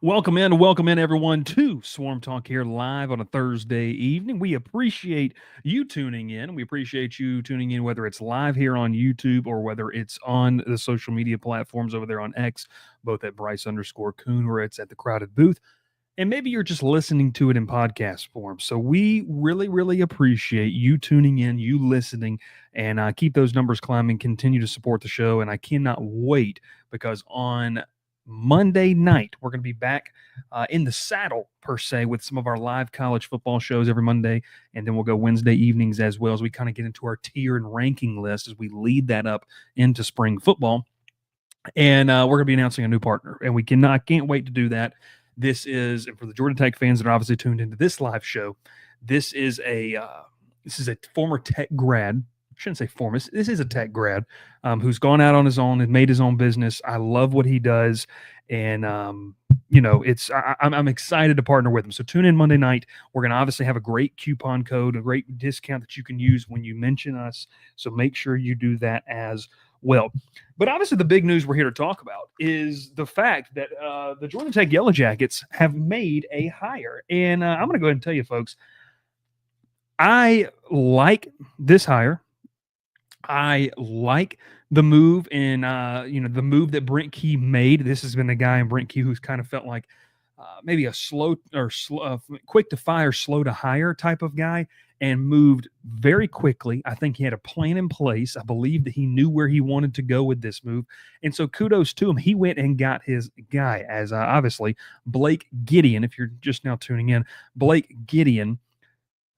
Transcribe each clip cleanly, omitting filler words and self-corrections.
Welcome in, everyone, to Swarm Talk here live on a Thursday evening. We appreciate you tuning in. We appreciate you tuning in, whether it's live here on YouTube or whether it's on the social media platforms over there on X, both at Bryce_Coon or it's at the Crowded Booth. And maybe you're just listening to it in podcast form. So we really, really appreciate you tuning in, you listening, and keep those numbers climbing. Continue to support the show. And I cannot wait because on Monday night, we're going to be back in the saddle, per se, with some of our live college football shows every Monday. And then we'll go Wednesday evenings as well as we kind of get into our tier and ranking list as we lead that up into spring football. And we're going to be announcing a new partner. And I can't wait to do that. This is, and for the Georgia Tech fans that are obviously tuned into this live show, this is a former Tech grad. I shouldn't say former. This is a Tech grad who's gone out on his own and made his own business. I love what he does, and I'm excited to partner with him. So tune in Monday night. We're going to obviously have a great coupon code, a great discount that you can use when you mention us. So make sure you do that as well. But obviously the big news we're here to talk about is the fact that the Georgia Tech Yellow Jackets have made a hire. And I'm going to go ahead and tell you, folks, I like this hire. I like the move and, the move that Brent Key made. This has been a guy in Brent Key who's kind of felt like maybe a quick to fire, slow to hire type of guy, and moved very quickly. I think he had a plan in place. I believe that he knew where he wanted to go with this move. And so kudos to him. He went and got his guy as obviously Blake Gideon. If you're just now tuning in, Blake Gideon,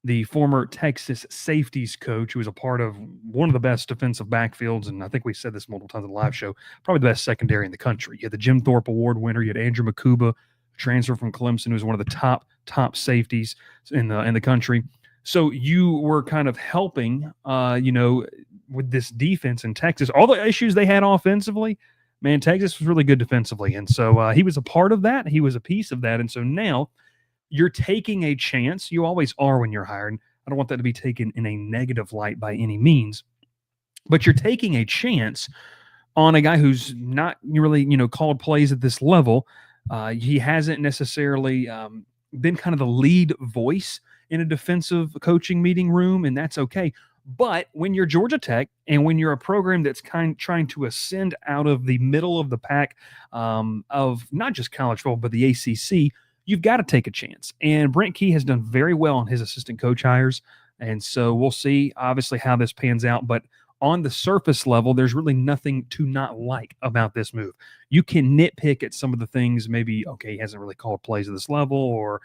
the former Texas safeties coach, who was a part of one of the best defensive backfields. And I think we said this multiple times on the live show, probably the best secondary in the country. You had the Jim Thorpe Award winner. You had Andrew Makuba, transfer from Clemson, who was one of the top safeties in the country. So you were kind of helping, with this defense in Texas. All the issues they had offensively, man, Texas was really good defensively. And so he was a part of that. He was a piece of that. And so now you're taking a chance. You always are when you're hired. I don't want that to be taken in a negative light by any means. But you're taking a chance on a guy who's not really, called plays at this level. He hasn't necessarily been kind of the lead voice in a defensive coaching meeting room, and that's okay. But when you're Georgia Tech and when you're a program that's trying to ascend out of the middle of the pack of not just college football, but the ACC, you've got to take a chance. And Brent Key has done very well on his assistant coach hires. And so we'll see, obviously, how this pans out. But on the surface level, there's really nothing to not like about this move. You can nitpick at some of the things, maybe, okay, he hasn't really called plays at this level, or,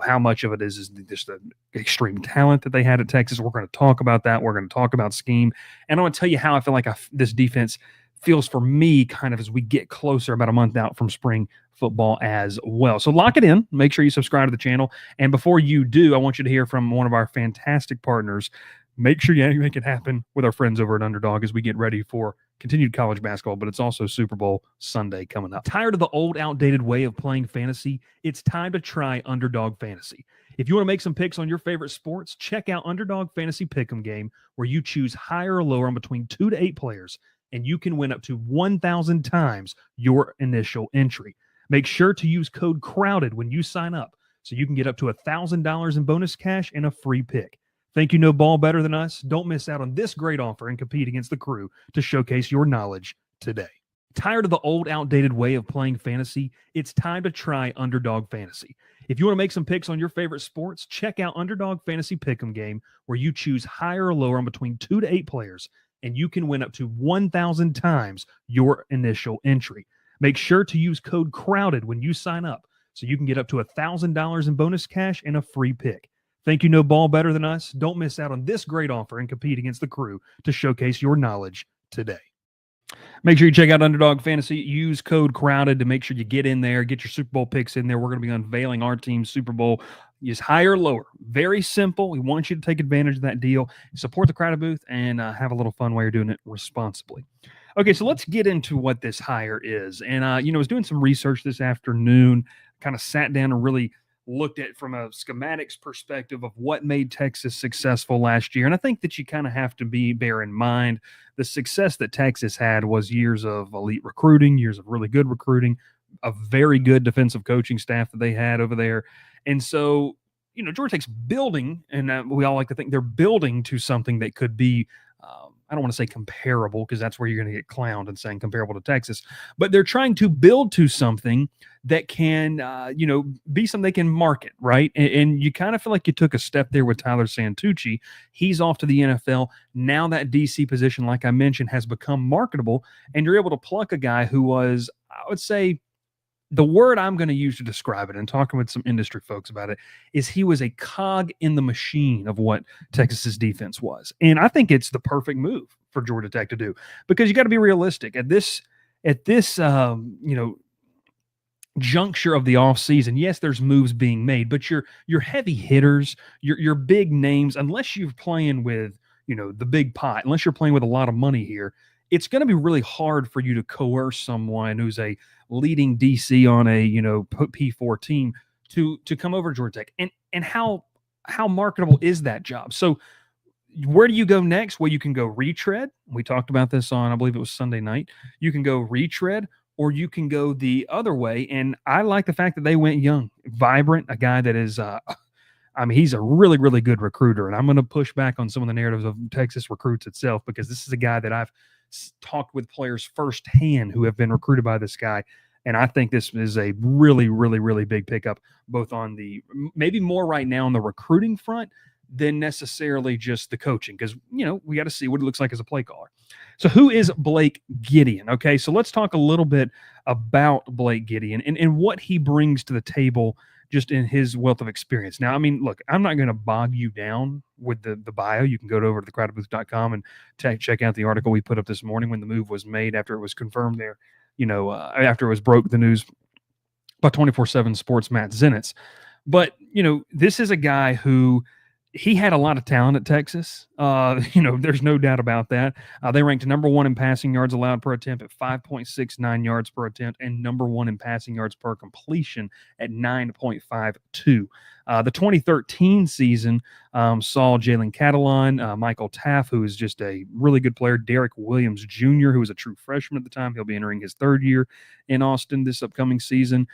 how much of it is just the extreme talent that they had at Texas. We're going to talk about that. We're going to talk about scheme. And I want to tell you how I feel like this defense feels for me kind of as we get closer, about a month out from spring football as well. So lock it in. Make sure you subscribe to the channel. And before you do, I want you to hear from one of our fantastic partners. Make sure you make it happen with our friends over at Underdog as we get ready for continued college basketball, but it's also Super Bowl Sunday coming up. Tired of the old, outdated way of playing fantasy? It's time to try Underdog Fantasy. If you want to make some picks on your favorite sports, check out Underdog Fantasy Pick'em game, where you choose higher or lower on between 2 to 8 players, and you can win up to 1,000 times your initial entry. Make sure to use code CROWDED when you sign up, so you can get up to $1,000 in bonus cash and a free pick. Think you know ball better than us? Don't miss out on this great offer and compete against the crew to showcase your knowledge today. Tired of the old, outdated way of playing fantasy? It's time to try Underdog Fantasy. If you want to make some picks on your favorite sports, check out Underdog Fantasy Pick'em game, where you choose higher or lower on between 2 to 8 players, and you can win up to 1,000 times your initial entry. Make sure to use code CROWDED when you sign up, so you can get up to $1,000 in bonus cash and a free pick. Think you know ball better than us? Don't miss out on this great offer and compete against the crew to showcase your knowledge today. Make sure you check out Underdog Fantasy. Use code CROWDED to make sure you get in there, get your Super Bowl picks in there. We're going to be unveiling our team's Super Bowl. Use higher or lower. Very simple. We want you to take advantage of that deal. Support the Crowded Booth and have a little fun while you're doing it responsibly. Okay, so let's get into what this hire is. And, I was doing some research this afternoon, kind of sat down and really looked at from a schematics perspective of what made Texas successful last year. And I think that you kind of have to bear in mind the success that Texas had was years of elite recruiting, years of really good recruiting, a very good defensive coaching staff that they had over there. And so, Georgia Tech's building, and we all like to think they're building to something that could be, I don't want to say comparable because that's where you're going to get clowned and saying comparable to Texas, but they're trying to build to something that can, be something they can market, right? And you kind of feel like you took a step there with Tyler Santucci. He's off to the NFL. Now that DC position, like I mentioned, has become marketable, and you're able to pluck a guy who was, I would say, the word I'm going to use to describe it, and talking with some industry folks about it, is he was a cog in the machine of what Texas's defense was. And I think it's the perfect move for Georgia Tech to do, because you got to be realistic at this juncture of the offseason. Yes, there's moves being made, but your heavy hitters, your big names, unless you're playing with, the big pot, unless you're playing with a lot of money here, it's going to be really hard for you to coerce someone who's a leading DC on a, P4 team to come over to Georgia Tech. And how marketable is that job? So where do you go next? Well, you can go retread. We talked about this on, I believe it was Sunday night. You can go retread, or you can go the other way. And I like the fact that they went young, vibrant, a guy that is, he's a really, really good recruiter. And I'm going to push back on some of the narratives of Texas recruits itself, because this is a guy that I've talked with players firsthand who have been recruited by this guy. And I think this is a really, really, really big pickup, both on the, maybe more right now on the recruiting front than necessarily just the coaching, because, we got to see what it looks like as a play caller. So who is Blake Gideon? Okay, so let's talk a little bit about Blake Gideon and what he brings to the table just in his wealth of experience. Now, look, I'm not going to bog you down with the bio. You can go over to thecrowdedbooth.com and check out the article we put up this morning when the move was made, after it was confirmed there, after it was broke the news by 24/7 Sports Matt Zenitz. But, this is a guy who, he had a lot of talent at Texas. There's no doubt about that. They ranked number one in passing yards allowed per attempt at 5.69 yards per attempt, and number one in passing yards per completion at 9.52. The 2013 season saw Jalen Catalon, Michael Taff, who is just a really good player, Derek Williams Jr., who was a true freshman at the time. He'll be entering his third year in Austin this upcoming season.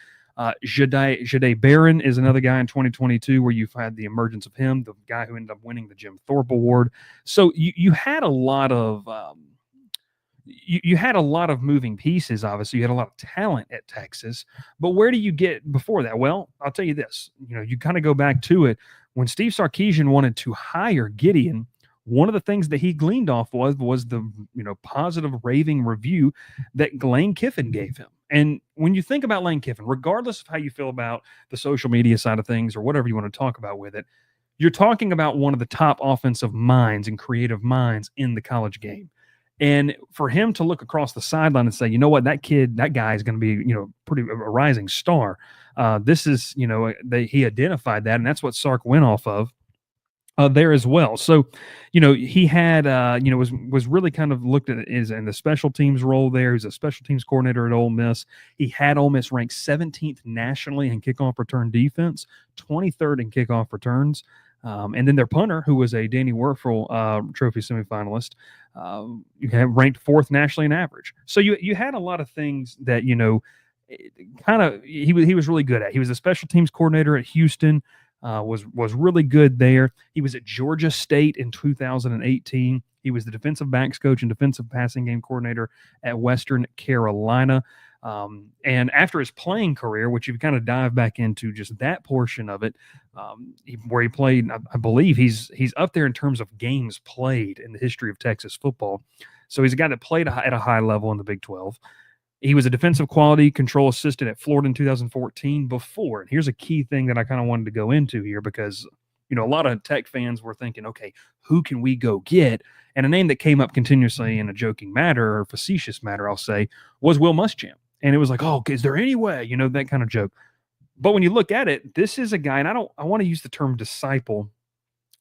Jahdae Barron is another guy in 2022 where you've had the emergence of him, the guy who ended up winning the Jim Thorpe Award. So you had a lot of you had a lot of moving pieces. Obviously, you had a lot of talent at Texas. But where do you get before that? Well, I'll tell you this. You kind of go back to it when Steve Sarkisian wanted to hire Gideon. One of the things that he gleaned off was the positive raving review that Lane Kiffin gave him. And when you think about Lane Kiffin, regardless of how you feel about the social media side of things or whatever you want to talk about with it, you're talking about one of the top offensive minds and creative minds in the college game. And for him to look across the sideline and say, you know what, that guy is going to be, pretty a rising star. This is, he identified that, and that's what Sark went off of. There as well. So, he had, was really kind of looked at as in the special teams role there. He's a special teams coordinator at Ole Miss. He had Ole Miss ranked 17th nationally in kickoff return defense, 23rd in kickoff returns. And then their punter, who was a Danny Werfel trophy semifinalist, you have ranked 4th nationally in average. So you had a lot of things that, he was really good at. He was a special teams coordinator at Houston. Was really good there. He was at Georgia State in 2018. He was the defensive backs coach and defensive passing game coordinator at Western Carolina. And after his playing career, which you kind of dive back into just that portion of it, where he played, I believe he's up there in terms of games played in the history of Texas football. So he's a guy that played at a high level in the Big 12. He was a defensive quality control assistant at Florida in 2014 before. And here's a key thing that I kind of wanted to go into here, because, a lot of Tech fans were thinking, okay, who can we go get? And a name that came up continuously in a joking matter or facetious matter, I'll say, was Will Muschamp. And it was like, oh, is there any way? That kind of joke. But when you look at it, this is a guy, and I want to use the term disciple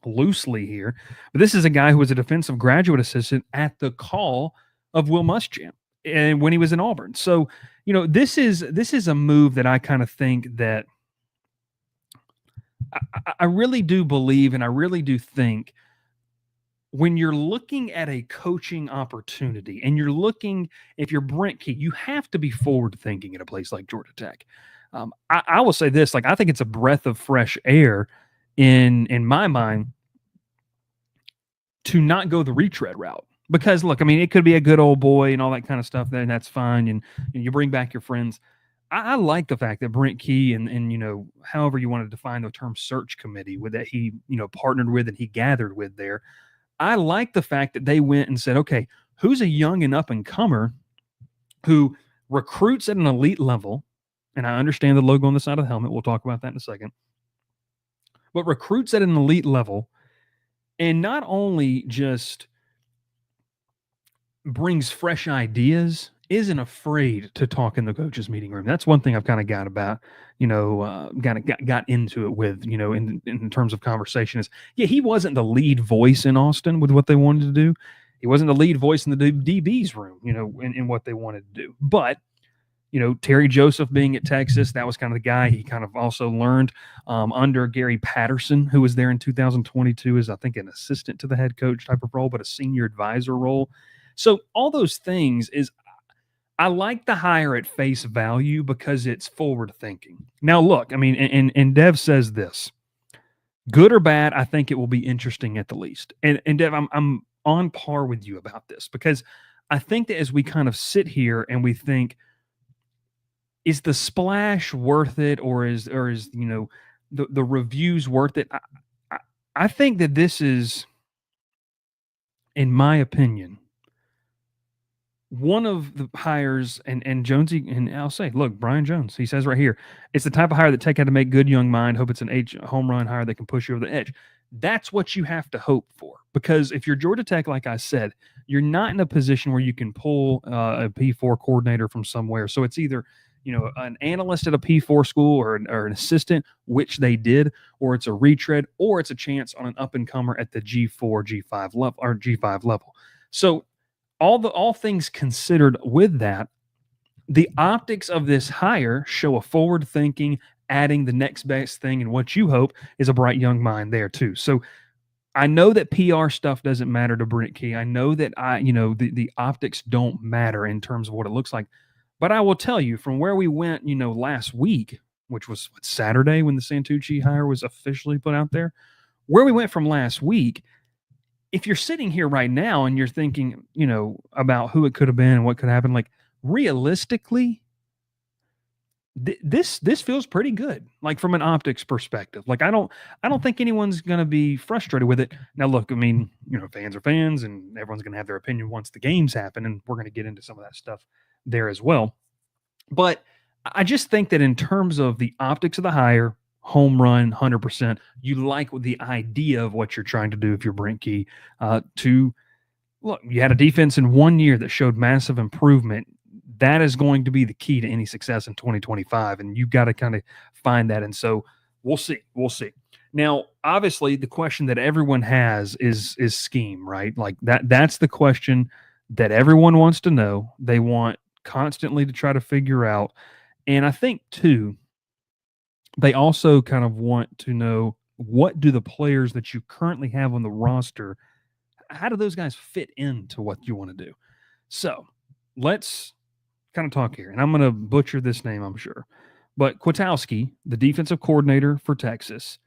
loosely here, but this is a guy who was a defensive graduate assistant at the call of Will Muschamp. And when he was in Auburn. So, this is a move that I kind of think that I really do believe, and I really do think when you're looking at a coaching opportunity and you're looking, if you're Brent Key, you have to be forward thinking at a place like Georgia Tech. I will say this, like, I think it's a breath of fresh air in my mind to not go the retread route. Because look, I mean, it could be a good old boy and all that kind of stuff, then that's fine. And you bring back your friends. I like the fact that Brent Key and however you want to define the term search committee with that he, partnered with and he gathered with there. I like the fact that they went and said, okay, who's a young and up and comer who recruits at an elite level? And I understand the logo on the side of the helmet. We'll talk about that in a second. But recruits at an elite level and not only just brings fresh ideas, isn't afraid to talk in the coaches meeting room. That's one thing I've kind of got about, kind of got into it with, in terms of conversation is, yeah, he wasn't the lead voice in Austin with what they wanted to do. He wasn't the lead voice in the DB's room, in what they wanted to do. But, Terry Joseph being at Texas, that was kind of the guy he kind of also learned under Gary Patterson, who was there in 2022 as, I think, an assistant to the head coach type of role, but a senior advisor role. So all those things is, I like the hire at face value because it's forward thinking. Now, look, I mean, and Dev says this, good or bad, I think it will be interesting at the least. And Dev, I'm on par with you about this because I think that as we kind of sit here and we think, is the splash worth it, or is the reviews worth it? I think that this is, in my opinion, one of the hires, and Jonesy, and I'll say, look, Brian Jones, he says right here, it's the type of hire that Tech had to make good young mind. Hope it's an home run hire that can push you over the edge. That's what you have to hope for, because if you're Georgia Tech, like I said, you're not in a position where you can pull a P4 coordinator from somewhere. So it's either an analyst at a P4 school or an assistant, which they did, or it's a retread, or it's a chance on an up and comer at the G4, G5 level or G5 level. So all things considered with that, the optics of this hire show a forward thinking, adding the next best thing, and what you hope is a bright young mind there too. So I know that PR stuff doesn't matter to Brent Key. I know that the optics don't matter in terms of what it looks like. But I will tell you, from where we went, last week, which was Saturday when the Santucci hire was officially put out there, where we went from last week, if you're sitting here right now and you're thinking, about who it could have been and what could happen, like realistically, this feels pretty good, like from an optics perspective. Like I don't think anyone's going to be frustrated with it. Now, look, I mean, fans are fans, and everyone's going to have their opinion once the games happen, and we're going to get into some of that stuff there as well. But I just think that in terms of the optics of the hire, home run, 100%. You like the idea of what you're trying to do if you're Brent Key. To look, you had a defense in 1 year that showed massive improvement. That is going to be the key to any success in 2025, and you've got to kind of find that. And so we'll see. We'll see. Now, obviously, the question that everyone has is scheme, right? Like that's the question that everyone wants to know. They want constantly to try to figure out. And I think, too, they also kind of want to know, what do the players that you currently have on the roster, how do those guys fit into what you want to do? So let's kind of talk here. And I'm going to butcher this name, I'm sure. But Kwiatkowski, the defensive coordinator for Texas,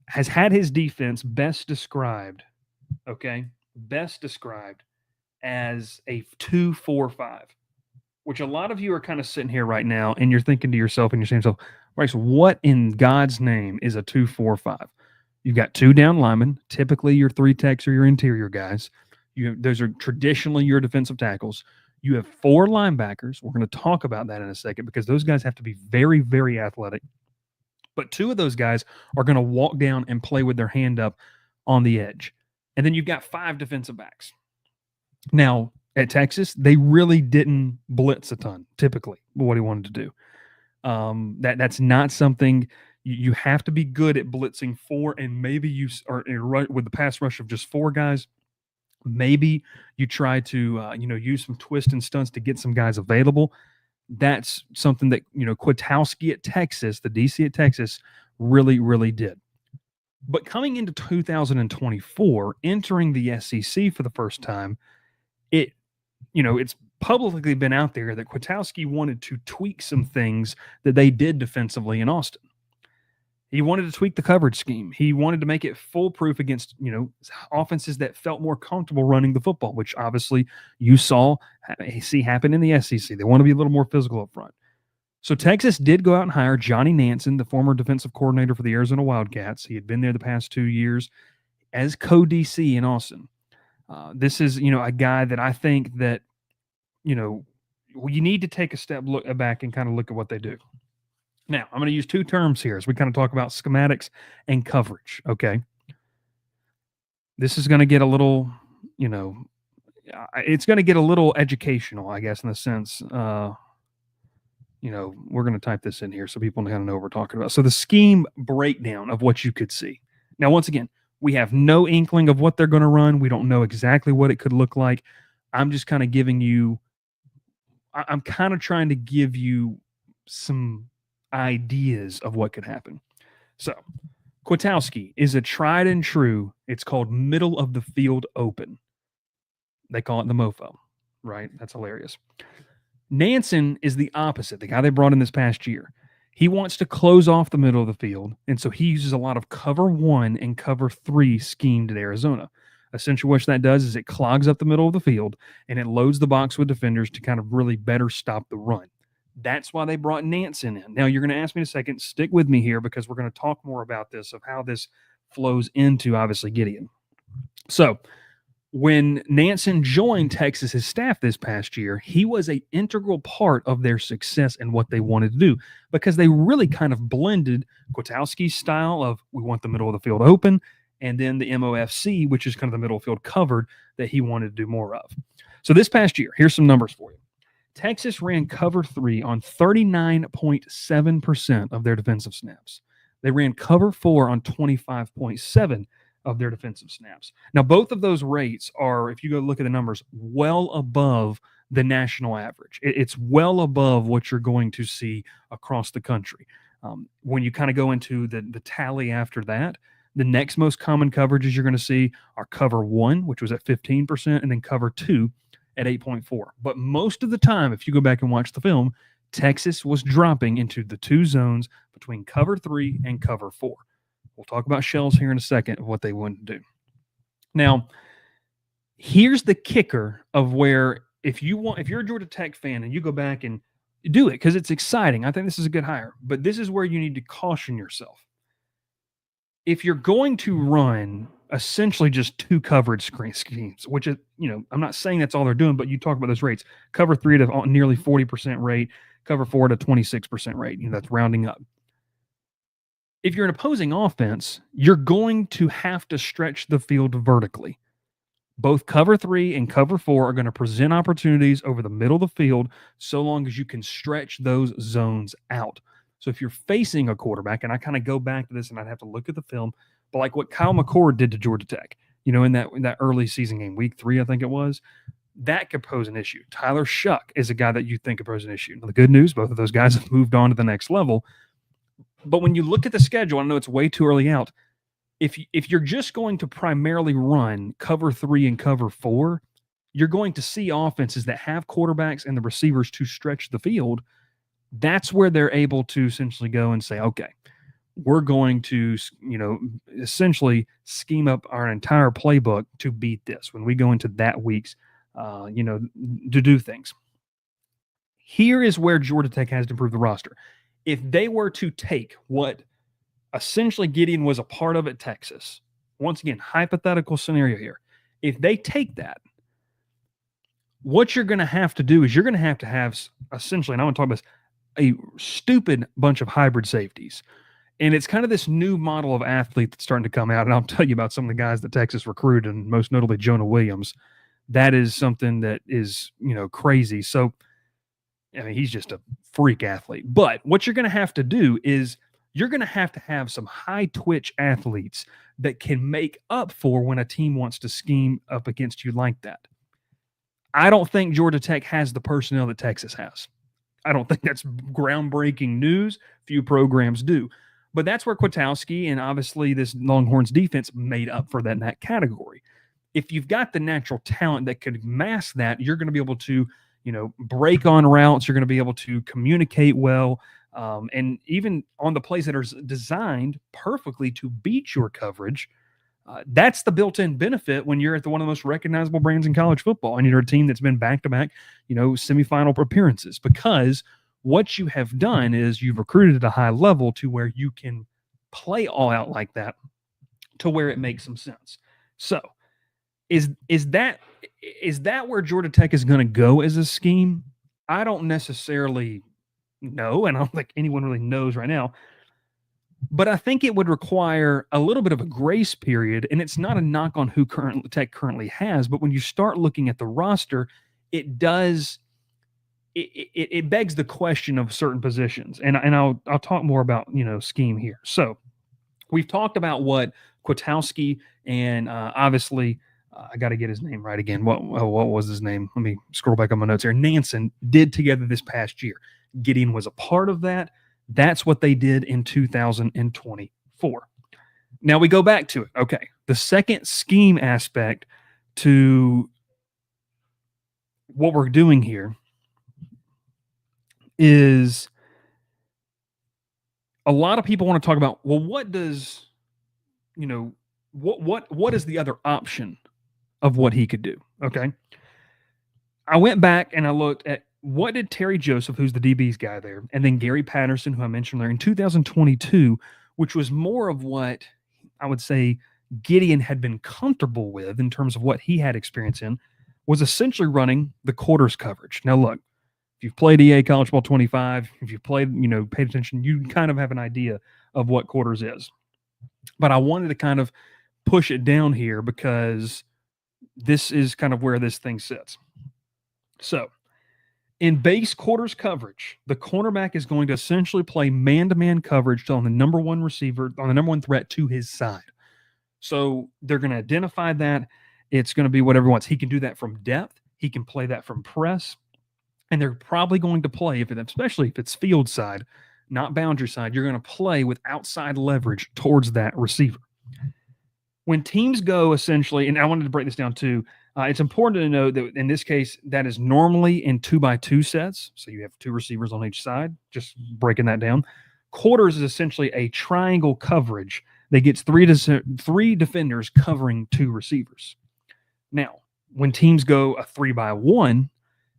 has had his defense best described as a 2-4-5, which a lot of you are kind of sitting here right now and you're thinking to yourself, and you're saying to yourself, right, so what in God's name is a 2-4-5? You've got two down linemen, typically your three techs or your interior guys. Those are traditionally your defensive tackles. You have four linebackers. We're going to talk about that in a second, because those guys have to be very, very athletic. But two of those guys are going to walk down and play with their hand up on the edge. And then you've got five defensive backs. Now, at Texas, they really didn't blitz a ton, typically, what he wanted to do. That's not something you have to be good at blitzing four, and maybe you are with the pass rush of just four guys. Maybe you try to use some twist and stunts to get some guys available. That's something that Kwiatkowski at Texas, the DC at Texas, really, really did. But coming into 2024, entering the SEC for the first time, it it's publicly been out there that Kwiatkowski wanted to tweak some things that they did defensively in Austin. He wanted to tweak the coverage scheme. He wanted to make it foolproof against, offenses that felt more comfortable running the football, which obviously you see happen in the SEC. They want to be a little more physical up front. So Texas did go out and hire Johnny Nansen, the former defensive coordinator for the Arizona Wildcats. He had been there the past 2 years as co-DC in Austin. This is, a guy that I think that, you need to take a step back and kind of look at what they do. Now, I'm going to use two terms here as we kind of talk about schematics and coverage, okay? This is going to get a little, it's going to get a little educational, I guess, in the sense, we're going to type this in here so people kind of know what we're talking about. So the scheme breakdown of what you could see. Now, once again, we have no inkling of what they're going to run. We don't know exactly what it could look like. I'm just kind of giving you, I'm kind of trying to give you some ideas of what could happen. So, Kwiatkowski is a tried and true, it's called middle of the field open. They call it the mofo, right? That's hilarious. Nansen is the opposite, the guy they brought in this past year. He wants to close off the middle of the field, and so he uses a lot of cover 1 and cover 3 schemed at Arizona. Essentially, what that does is it clogs up the middle of the field, and it loads the box with defenders to kind of really better stop the run. That's why they brought Nansen in. Now, you're going to ask me in a second, stick with me here because we're going to talk more about this, of how this flows into, obviously, Gideon. So, when Nansen joined Texas's staff this past year, he was an integral part of their success and what they wanted to do, because they really kind of blended Kwiatkowski's style of we want the middle of the field open, and then the MOFC, which is kind of the middle field covered, that he wanted to do more of. So this past year, here's some numbers for you. Texas ran cover 3 on 39.7% of their defensive snaps. They ran cover 4 on 25.7% of their defensive snaps. Now, both of those rates are, if you go look at the numbers, well above the national average. It's well above what you're going to see across the country. When you kind of go into the tally after that, the next most common coverages you're going to see are cover 1, which was at 15%, and then cover 2 at 8.4. But most of the time, if you go back and watch the film, Texas was dropping into the 2 zones between cover 3 and cover 4. We'll talk about shells here in a second of what they want to do. Now, here's the kicker of where if you're a Georgia Tech fan and you go back and do it because it's exciting, I think this is a good hire. But this is where you need to caution yourself. If you're going to run essentially just 2 coverage schemes, which is, I'm not saying that's all they're doing, but you talk about those rates. Cover 3 at a nearly 40% rate, cover 4 at a 26% rate. That's rounding up. If you're an opposing offense, you're going to have to stretch the field vertically. Both cover 3 and cover 4 are going to present opportunities over the middle of the field so long as you can stretch those zones out. So if you're facing a quarterback, and I kind of go back to this and I'd have to look at the film, but like what Kyle McCord did to Georgia Tech, in that early season game, week 3, I think it was, that could pose an issue. Tyler Shuck is a guy that you think could pose an issue. Now, the good news, both of those guys have moved on to the next level. But when you look at the schedule, I know it's way too early out. If you're just going to primarily run cover 3 and cover 4, you're going to see offenses that have quarterbacks and the receivers to stretch the field. That's where they're able to essentially go and say, okay, we're going to, essentially scheme up our entire playbook to beat this when we go into that week's, to do things. Here is where Georgia Tech has to improve the roster. If they were to take what essentially Gideon was a part of at Texas, once again, hypothetical scenario here. If they take that, what you're going to have to do is you're going to have essentially, and I want to talk about this, a stupid bunch of hybrid safeties. And it's kind of this new model of athlete that's starting to come out. And I'll tell you about some of the guys that Texas recruited, and most notably Jonah Williams. That is something that is, crazy. So, I mean, he's just a freak athlete. But what you're going to have to do is you're going to have some high twitch athletes that can make up for when a team wants to scheme up against you like that. I don't think Georgia Tech has the personnel that Texas has. I don't think that's groundbreaking news. Few programs do. But that's where Kwiatkowski and obviously this Longhorns defense made up for that in that category. If you've got the natural talent that could mask that, you're going to be able to, break on routes. You're going to be able to communicate well. And even on the plays that are designed perfectly to beat your coverage, that's the built-in benefit when you're at one of the most recognizable brands in college football and you're a team that's been back-to-back, semifinal appearances. Because what you have done is you've recruited at a high level to where you can play all out like that to where it makes some sense. So, is that where Georgia Tech is going to go as a scheme? I don't necessarily know, and I don't think anyone really knows right now. But I think it would require a little bit of a grace period, and it's not a knock on who Tech currently has, but when you start looking at the roster, it does it begs the question of certain positions, and I'll talk more about scheme here. So we've talked about what Kwiatkowski and obviously I got to get his name right again. What was his name? Let me scroll back on my notes here. Nansen did together this past year. Gideon was a part of that. That's what they did in 2024. Now we go back to it. Okay. The second scheme aspect to what we're doing here is a lot of people want to talk about, well, what does, what is the other option of what he could do? Okay. I went back and I looked at what did Terry Joseph, who's the DB's guy there, and then Gary Patterson, who I mentioned there in 2022, which was more of what I would say Gideon had been comfortable with in terms of what he had experience in, was essentially running the quarters coverage. Now, look, if you've played EA College Ball 25, if you've played, paid attention, you kind of have an idea of what quarters is. But I wanted to kind of push it down here because this is kind of where this thing sits. So, in base quarters coverage, the cornerback is going to essentially play man-to-man coverage on the number one receiver, on the number one threat to his side. So they're going to identify that. It's going to be whatever he wants. He can do that from depth. He can play that from press. And they're probably going to play, especially if it's field side, not boundary side, you're going to play with outside leverage towards that receiver. When teams go essentially, and I wanted to break this down too, it's important to know that in this case, that is normally in 2x2 sets. So you have two receivers on each side, just breaking that down. Quarters is essentially a triangle coverage that gets three defenders covering two receivers. Now, when teams go a 3x1,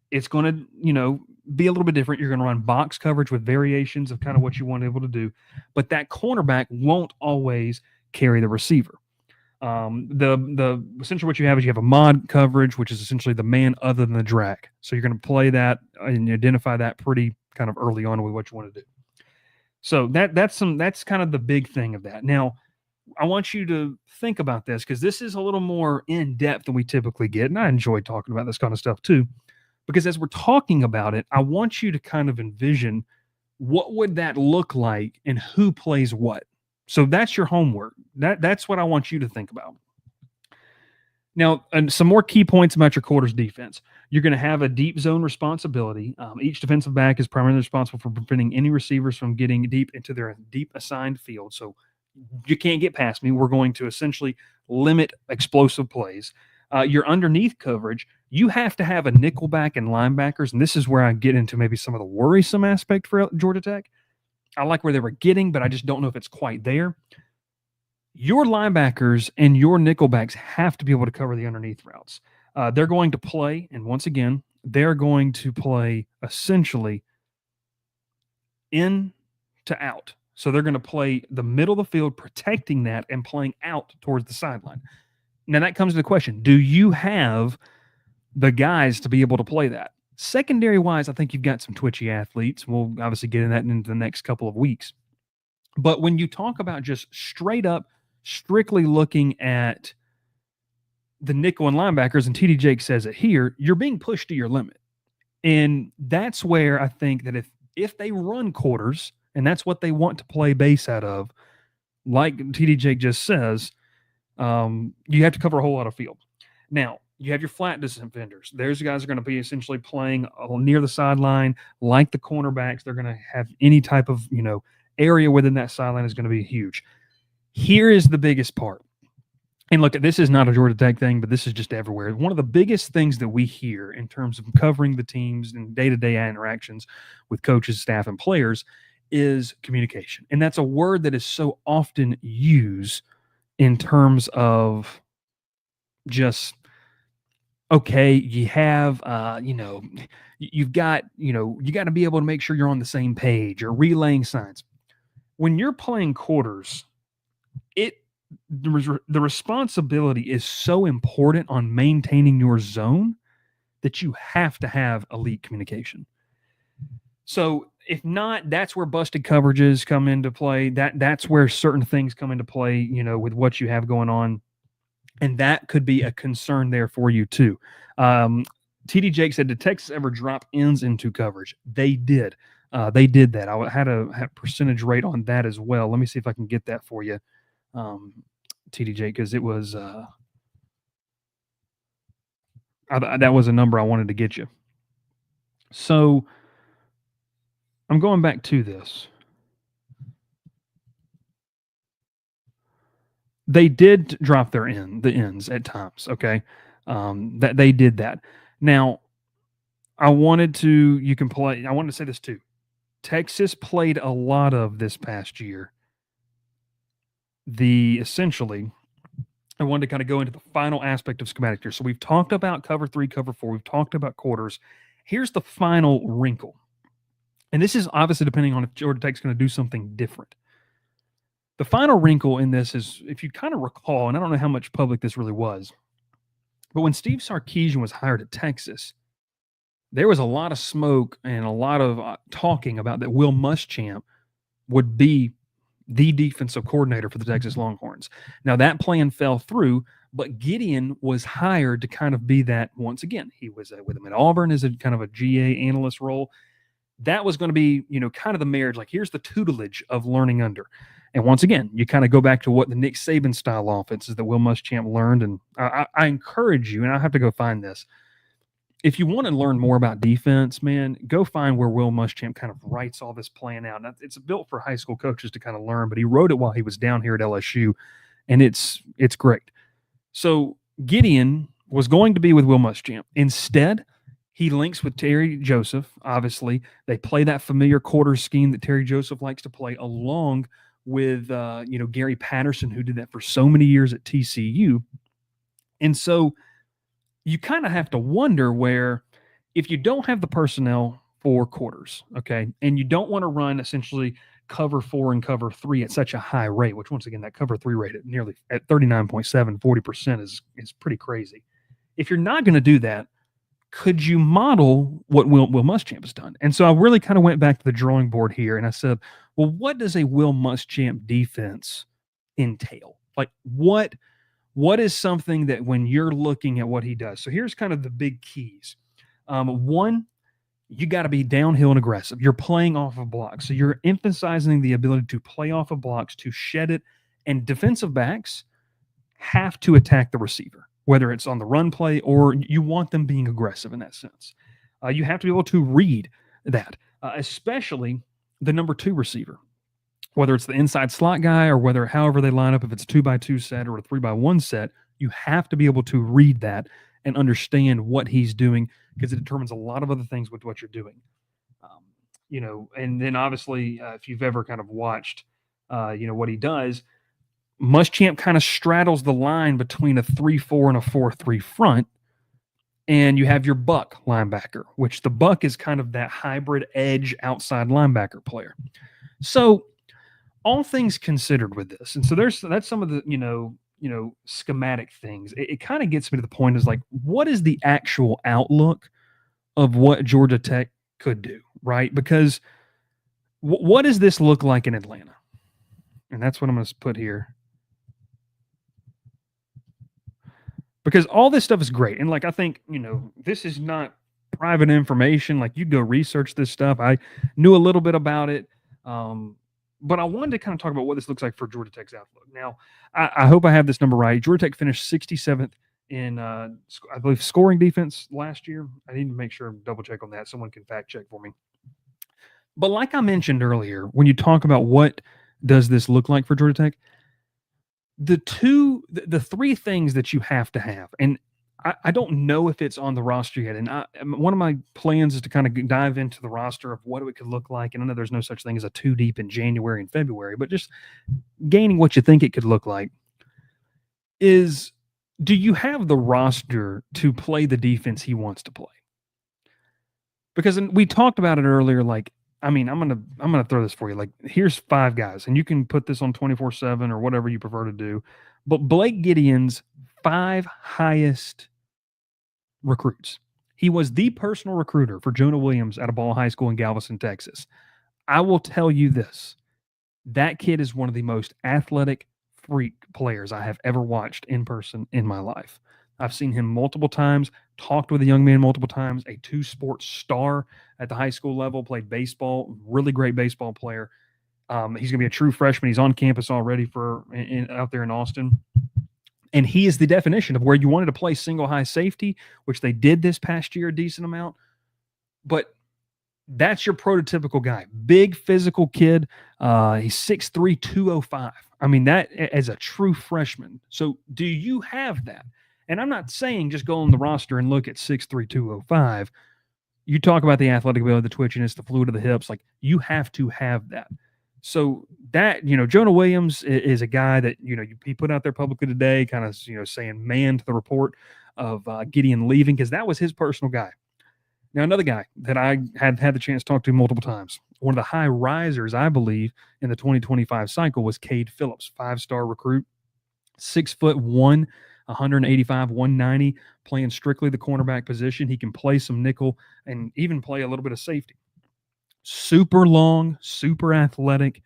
it's going to, be a little bit different. You're going to run box coverage with variations of kind of what you want to be able to do. But that cornerback won't always carry the receiver. The essentially what you have is you have a mod coverage, which is essentially the man other than the drag. So you're going to play that and identify that pretty kind of early on with what you want to do. So that's kind of the big thing of that. Now, I want you to think about this because this is a little more in depth than we typically get, and I enjoy talking about this kind of stuff too. Because as we're talking about it, I want you to kind of envision what would that look like and who plays what. So that's your homework. That's what I want you to think about. Now, some more key points about your quarters defense. You're going to have a deep zone responsibility. Each defensive back is primarily responsible for preventing any receivers from getting deep into their deep assigned field. So you can't get past me. We're going to essentially limit explosive plays. Your underneath coverage, you have to have a nickelback and linebackers, and this is where I get into maybe some of the worrisome aspect for Georgia Tech. I like where they were getting, but I just don't know if it's quite there. Your linebackers and your nickelbacks have to be able to cover the underneath routes. They're going to play, and once again, they're going to play essentially in to out. So they're going to play the middle of the field, protecting that and playing out towards the sideline. Now that comes to the question, do you have the guys to be able to play that? Secondary wise, I think you've got some twitchy athletes. We'll obviously get in that into the next couple of weeks. But when you talk about just straight up, strictly looking at the nickel and linebackers, and TD Jake says it here, you're being pushed to your limit. And that's where I think that if they run quarters, and that's what they want to play base out of, like TD Jake just says, you have to cover a whole lot of field. Now, you have your flat defenders. Those guys are going to be essentially playing near the sideline, like the cornerbacks. They're going to have any type of, area within that sideline is going to be huge. Here is the biggest part. And look, this is not a Georgia Tech thing, but this is just everywhere. One of the biggest things that we hear in terms of covering the teams and day-to-day interactions with coaches, staff, and players is communication. And that's a word that is so often used in terms of just, okay, you have, you've got, you got to be able to make sure you're on the same page or relaying signs. When you're playing quarters, the responsibility is so important on maintaining your zone that you have to have elite communication. So if not, that's where busted coverages come into play. That's where certain things come into play, with what you have going on. And that could be a concern there for you too. TD Jake said, did Texas ever drop ends into coverage? They did. They did that. I had a percentage rate on that as well. Let me see if I can get that for you. TDJ, because it was that was a number I wanted to get you. So I'm going back to this. They did drop the ends at times. Okay, that they did that. Now, I wanted to say this too. Texas played a lot of this past year. Essentially, I wanted to kind of go into the final aspect of schematic here. So we've talked about cover 3, cover 4. We've talked about quarters. Here's the final wrinkle. And this is obviously depending on if Georgia Tech's going to do something different. The final wrinkle in this is, if you kind of recall, and I don't know how much public this really was, but when Steve Sarkisian was hired at Texas, there was a lot of smoke and a lot of talking about that Will Muschamp would be the defensive coordinator for the Texas Longhorns. Now, that plan fell through, but Gideon was hired to kind of be that once again. He was with him at Auburn as a kind of a GA analyst role. That was going to be, kind of the marriage. Like, here's the tutelage of learning under. And once again, you kind of go back to what the Nick Saban style offenses that Will Muschamp learned. And I encourage you, and I have to go find this. If you want to learn more about defense, man, go find where Will Muschamp kind of writes all this plan out. Now, it's built for high school coaches to kind of learn, but he wrote it while he was down here at LSU, and it's great. So Gideon was going to be with Will Muschamp. Instead, he links with Terry Joseph. Obviously, they play that familiar quarter scheme that Terry Joseph likes to play, along with Gary Patterson, who did that for so many years at TCU. And so you kind of have to wonder where, if you don't have the personnel for quarters, okay, and you don't want to run essentially cover 4 and cover 3 at such a high rate, which once again, that cover 3 rate at 39.7, 40% is pretty crazy. If you're not going to do that, could you model what Will Muschamp has done? And so I really kind of went back to the drawing board here, and I said, well, what does a Will Muschamp defense entail? Like, what is something that when you're looking at what he does? So here's kind of the big keys. One, you got to be downhill and aggressive. You're playing off of blocks. So you're emphasizing the ability to play off of blocks, to shed it, and defensive backs have to attack the receiver, whether it's on the run play or you want them being aggressive in that sense. You have to be able to read that, especially the number 2 receiver, whether it's the inside slot guy or however they line up, if it's a 2x2 set or a 3x1 set, you have to be able to read that and understand what he's doing, because it determines a lot of other things with what you're doing. And then obviously, if you've ever kind of watched, what he does, Muschamp kind of straddles the line between a 3-4 and a 4-3 front, and you have your buck linebacker, which the buck is kind of that hybrid edge outside linebacker player. So all things considered with this, and so that's some of the schematic things. It kind of gets me to the point is like, what is the actual outlook of what Georgia Tech could do, right? Because what does this look like in Atlanta? And that's what I'm going to put here. Because all this stuff is great. And like, I think, this is not private information. Like, you go research this stuff. I knew a little bit about it. But I wanted to kind of talk about what this looks like for Georgia Tech's outlook. Now, I hope I have this number right. Georgia Tech finished 67th in, I believe, scoring defense last year. I need to make sure, double check on that. Someone can fact check for me. But like I mentioned earlier, when you talk about what does this look like for Georgia Tech, the three things that you have to have, and I don't know if it's on the roster yet. And one of my plans is to kind of dive into the roster of what it could look like. And I know there's no such thing as a two deep in January and February, but just gaining what you think it could look like is, do you have the roster to play the defense he wants to play? Because we talked about it earlier. Like, I mean, I'm gonna throw this for you. Like, here's five guys, and you can put this on 24/7 or whatever you prefer to do. But Blake Gideon's five highest recruits. He was the personal recruiter for Jonah Williams at a Ball High School in Galveston, Texas. I will tell you this: that kid is one of the most athletic freak players I have ever watched in person in my life. I've seen him multiple times, talked with a young man multiple times, a two sport star at the high school level, played baseball, really great baseball player. He's going to be a true freshman. He's on campus already out there in Austin. And he is the definition of where you wanted to play single high safety, which they did this past year a decent amount. But that's your prototypical guy. Big physical kid. He's 6'3", 205. I mean, that as a true freshman. So do you have that? And I'm not saying just go on the roster and look at 6'3", 205. You talk about the athletic ability, the twitchiness, the fluid of the hips. Like, you have to have that. So that, Jonah Williams is a guy that, he put out there publicly today, kind of, saying man to the report of Gideon leaving, because that was his personal guy. Now, another guy that I had the chance to talk to multiple times, one of the high risers, I believe, in the 2025 cycle was Cade Phillips, 5-star recruit, 6'1", 185, 190, playing strictly the cornerback position. He can play some nickel and even play a little bit of safety. Super long, super athletic.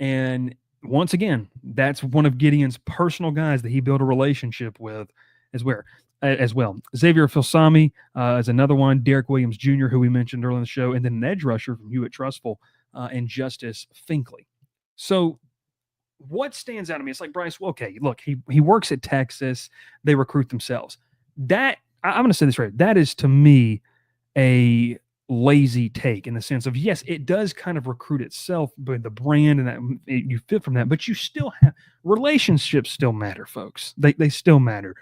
And once again, that's one of Gideon's personal guys that he built a relationship with as well. Xavier Filsami is another one. Derek Williams Jr., who we mentioned earlier in the show, and then an edge rusher from Hewitt Trustful, and Justice Finkley. So what stands out to me? It's like, Bryce, well, okay, look, he works at Texas. They recruit themselves. That, I'm going to say this right. That is, to me, a lazy take, in the sense of, yes, it does kind of recruit itself, but the brand and that you fit from that, but you still have relationships still matter, folks. They still matter.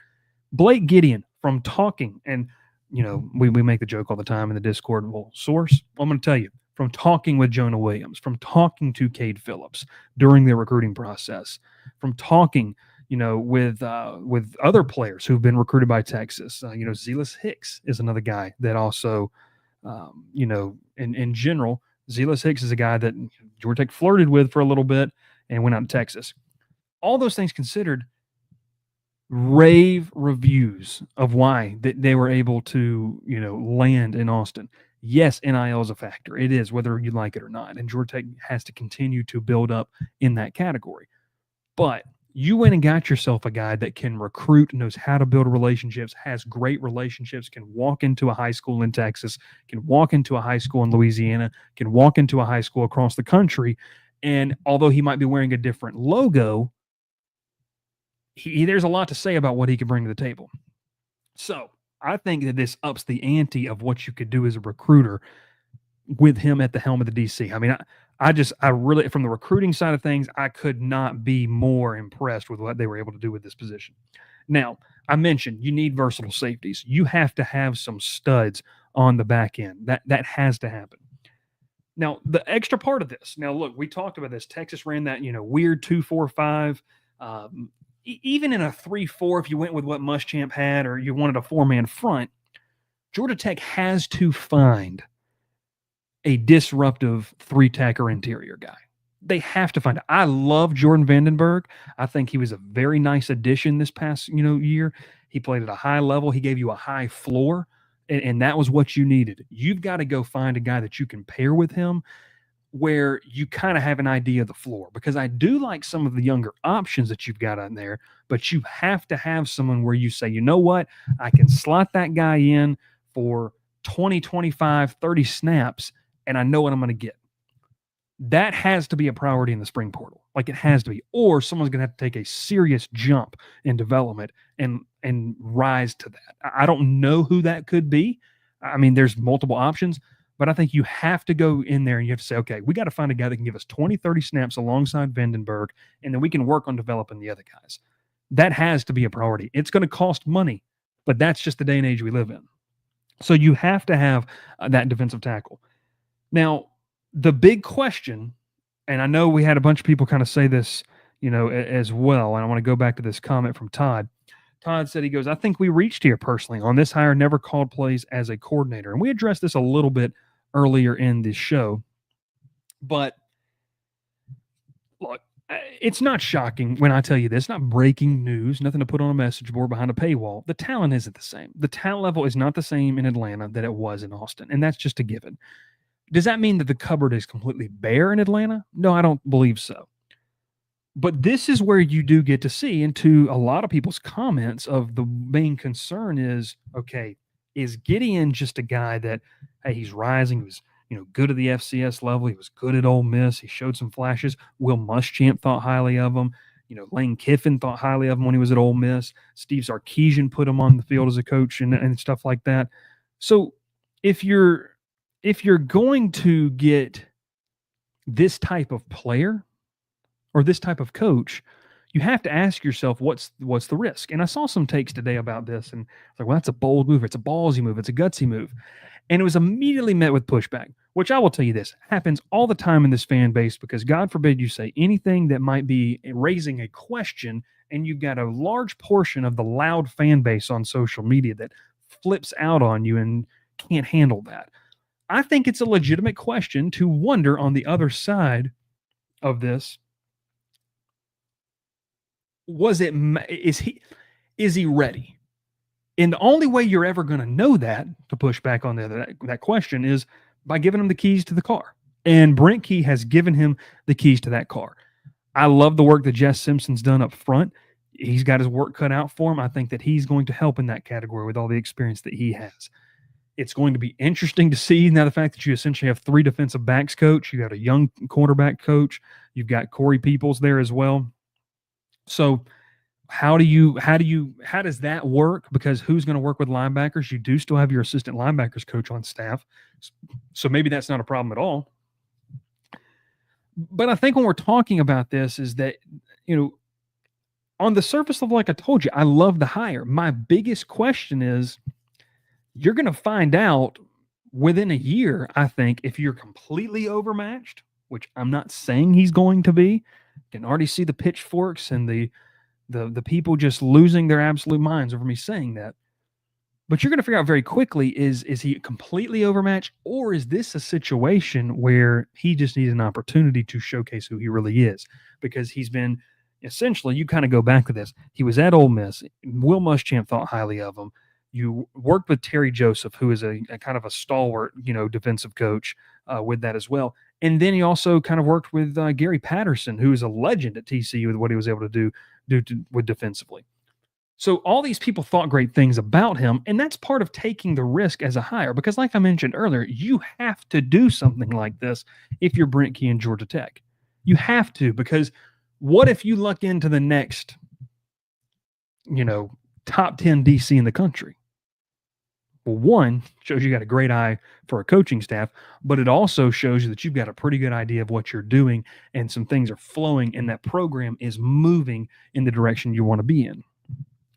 Blake Gideon, from talking, and we make the joke all the time in the Discord. Well, source, I'm going to tell you, from talking with Jonah Williams, from talking to Cade Phillips during the recruiting process, from talking with other players who've been recruited by Texas. Zealous Hicks is another guy that also, in general, Zealous Hicks is a guy that Georgia Tech flirted with for a little bit and went out to Texas. All those things considered, rave reviews of why they were able to, land in Austin. Yes, NIL is a factor. It is, whether you like it or not. And Georgia Tech has to continue to build up in that category. But you went and got yourself a guy that can recruit, knows how to build relationships, has great relationships, can walk into a high school in Texas, can walk into a high school in Louisiana, can walk into a high school across the country. And although he might be wearing a different logo, there's a lot to say about what he could bring to the table. So I think that this ups the ante of what you could do as a recruiter with him at the helm of the DC. I mean, I really, from the recruiting side of things, I could not be more impressed with what they were able to do with this position. Now, I mentioned you need versatile safeties. You have to have some studs on the back end. That has to happen. Now, the extra part of this. Now, look, we talked about this. Texas ran that weird 2-4-5. Even in a 3-4, if you went with what Muschamp had, or you wanted a 4-man front, Georgia Tech has to find a disruptive 3-tacker interior guy. They have to find it. I love Jordan Vandenberg. I think he was a very nice addition this past year. He played at a high level. He gave you a high floor, and that was what you needed. You've got to go find a guy that you can pair with him, where you kind of have an idea of the floor, because I do like some of the younger options that you've got on there, but you have to have someone where you say, you know what, I can slot that guy in for 20, 25, 30 snaps, and I know what I'm going to get. That has to be a priority in the spring portal. Like, it has to be, or someone's going to have to take a serious jump in development and rise to that. I don't know who that could be. I mean, there's multiple options, But I think you have to go in there and you have to say, okay, we got to find a guy that can give us 20, 30 snaps alongside Vandenberg, and then we can work on developing the other guys. That has to be a priority. It's going to cost money, but that's just the day and age we live in. So you have to have that defensive tackle. Now, the big question, and I know we had a bunch of people kind of say this, as well. And I want to go back to this comment from Todd. Todd said, he goes, I think we reached here personally on this hire, never called plays as a coordinator. And we addressed this a little bit earlier in this show. But look, it's not shocking when I tell you this, not breaking news, nothing to put on a message board behind a paywall. The talent isn't the same. The talent level is not the same in Atlanta that it was in Austin. And that's just a given. Does that mean that the cupboard is completely bare in Atlanta? No, I don't believe so. But this is where you do get to see into a lot of people's comments of the main concern is, okay, is Gideon just a guy that, hey, he's rising, he was, good at the FCS level, he was good at Ole Miss, he showed some flashes. Will Muschamp thought highly of him. Lane Kiffin thought highly of him when he was at Ole Miss. Steve Sarkisian put him on the field as a coach and stuff like that. So if you're going to get this type of player or this type of coach, you have to ask yourself what's the risk. And I saw some takes today about this, and it's like, well, that's a bold move, it's a ballsy move, it's a gutsy move. And it was immediately met with pushback, which I will tell you this happens all the time in this fan base, because God forbid you say anything that might be raising a question, and you've got a large portion of the loud fan base on social media that flips out on you and can't handle that. I think it's a legitimate question to wonder on the other side of this. Is he ready? And the only way you're ever going to know that, to push back on that question, is by giving him the keys to the car. And Brent Key has given him the keys to that car. I love the work that Jess Simpson's done up front. He's got his work cut out for him. I think that he's going to help in that category with all the experience that he has. It's going to be interesting to see now the fact that you essentially have 3 defensive backs coach. You got a young quarterback coach. You've got Corey Peoples there as well. So how does that work? Because who's going to work with linebackers? You do still have your assistant linebackers coach on staff. So maybe that's not a problem at all. But I think when we're talking about this is that, on the surface level, like I told you, I love the hire. My biggest question is, you're going to find out within a year, I think, if you're completely overmatched, which I'm not saying he's going to be. You can already see the pitchforks and the people just losing their absolute minds over me saying that. But you're going to figure out very quickly, is he completely overmatched, or is this a situation where he just needs an opportunity to showcase who he really is? Because he's been, essentially, you kind of go back to this. He was at Ole Miss. Will Muschamp thought highly of him. You worked with Terry Joseph, who is a kind of a stalwart, defensive coach with that as well. And then he also kind of worked with Gary Patterson, who is a legend at TCU with what he was able to do with defensively. So all these people thought great things about him, and that's part of taking the risk as a hire. Because like I mentioned earlier, you have to do something like this if you're Brent Key and Georgia Tech. You have to, because what if you luck into the next, top 10 DC in the country? Well, one, shows you got a great eye for a coaching staff, but it also shows you that you've got a pretty good idea of what you're doing, and some things are flowing, and that program is moving in the direction you want to be in.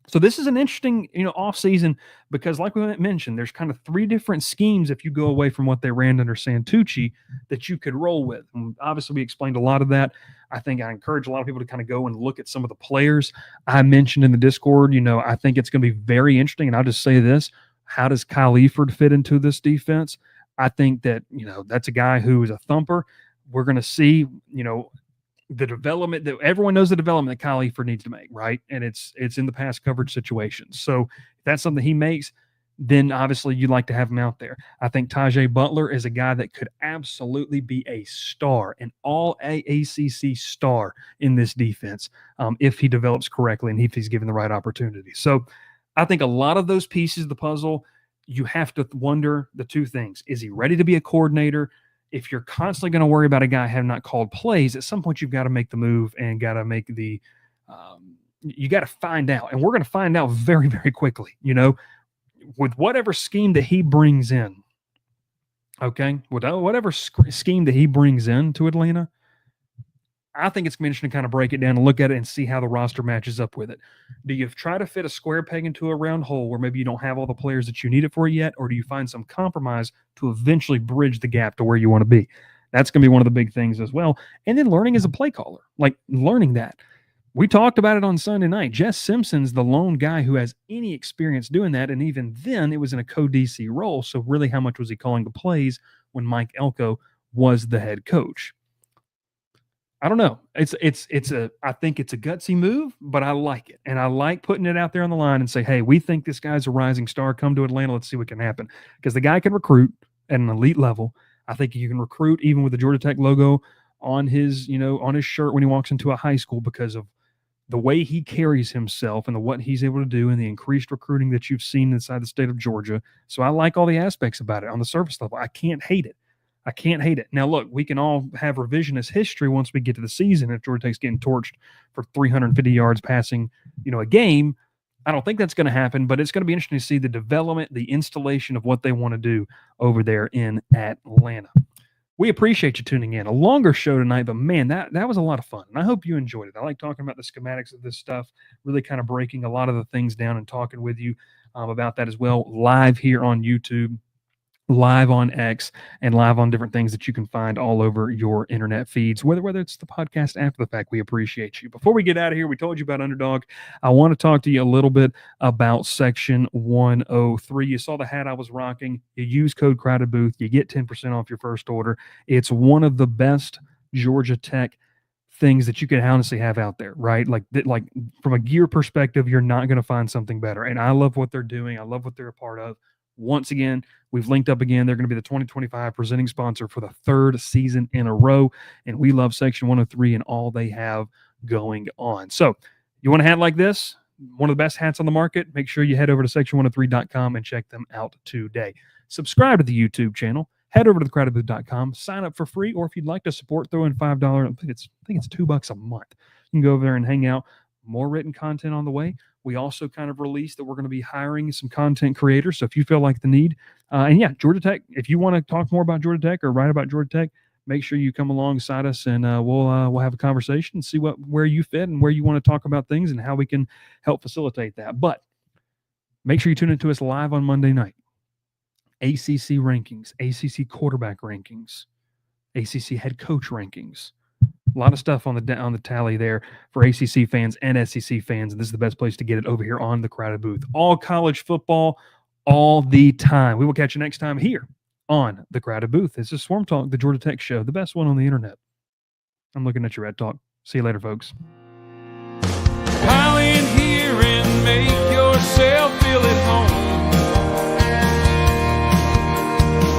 So this is an interesting, off season, because like we mentioned, there's kind of 3 different schemes if you go away from what they ran under Santucci that you could roll with. And obviously, we explained a lot of that. I think I encourage a lot of people to kind of go and look at some of the players I mentioned in the Discord. I think it's going to be very interesting. And I'll just say this. How does Kyle Eford fit into this defense? I think that, that's a guy who is a thumper. We're going to see, the development that everyone knows, the development that Kyle Eford needs to make, right? And it's in the pass coverage situations. So if that's something he makes, then obviously you'd like to have him out there. I think Tajay Butler is a guy that could absolutely be a star, an all AACC star in this defense, if he develops correctly and if he's given the right opportunity. So I think a lot of those pieces of the puzzle, you have to wonder the 2 things. Is he ready to be a coordinator? If you're constantly going to worry about a guy having not called plays, at some point you've got to make the move and got to make the you got to find out. And we're going to find out very, very quickly, with whatever scheme that he brings in. Okay, whatever scheme that he brings in to Atlanta, I think it's going to be interesting to kind of break it down and look at it and see how the roster matches up with it. Do you try to fit a square peg into a round hole where maybe you don't have all the players that you need it for yet, or do you find some compromise to eventually bridge the gap to where you want to be? That's going to be one of the big things as well. And then learning as a play caller, like learning that. We talked about it on Sunday night. Jess Simpson's the lone guy who has any experience doing that. And even then, it was in a co-DC role. So really, how much was he calling the plays when Mike Elko was the head coach? I don't know. I think it's a gutsy move, but I like it. And I like putting it out there on the line and say, hey, we think this guy's a rising star. Come to Atlanta. Let's see what can happen. Because the guy can recruit at an elite level. I think you can recruit even with the Georgia Tech logo on his, on his shirt when he walks into a high school because of the way he carries himself and what he's able to do and the increased recruiting that you've seen inside the state of Georgia. So I like all the aspects about it on the surface level. I can't hate it. I can't hate it. Now, look, we can all have revisionist history once we get to the season. If Georgia Tech's getting torched for 350 yards passing, a game, I don't think that's going to happen, but it's going to be interesting to see the development, the installation of what they want to do over there in Atlanta. We appreciate you tuning in. A longer show tonight, but man, that was a lot of fun. And I hope you enjoyed it. I like talking about the schematics of this stuff, really kind of breaking a lot of the things down and talking with you about that as well, live here on YouTube, live on X, and live on different things that you can find all over your internet feeds, whether it's the podcast after the fact. We appreciate you. Before we get out of here, we told you about Underdog. I want to talk to you a little bit about Section 103. You saw the hat I was rocking. You use code Crowded Booth. You get 10% off your first order. It's one of the best Georgia Tech things that you could honestly have out there, right? Like from a gear perspective, you're not going to find something better. And I love what they're doing. I love what they're a part of. Once again, we've linked up again. They're going to be the 2025 presenting sponsor for the third season in a row. And we love Section 103 and all they have going on. So you want a hat like this? One of the best hats on the market? Make sure you head over to section103.com and check them out today. Subscribe to the YouTube channel. Head over to thecrowdedbooth.com. Sign up for free. Or if you'd like to support, throw in $5. I think it's $2 a month. You can go over there and hang out. More written content on the way. We also kind of released that we're going to be hiring some content creators. So if you feel like the need, and yeah, Georgia Tech, if you want to talk more about Georgia Tech or write about Georgia Tech, make sure you come alongside us and we'll have a conversation and see where you fit and where you want to talk about things and how we can help facilitate that. But make sure you tune into us live on Monday night. ACC rankings, ACC quarterback rankings, ACC head coach rankings. A lot of stuff on the tally there for ACC fans and SEC fans. And this is the best place to get it over here on the Crowded Booth. All college football, all the time. We will catch you next time here on the Crowded Booth. This is Swarm Talk, the Georgia Tech show, the best one on the internet. I'm looking at your Red Talk. See you later, folks. Pile in here and make yourself feel at home.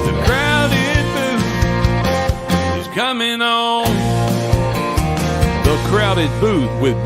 The Crowded Booth is coming on. The Crowded Booth with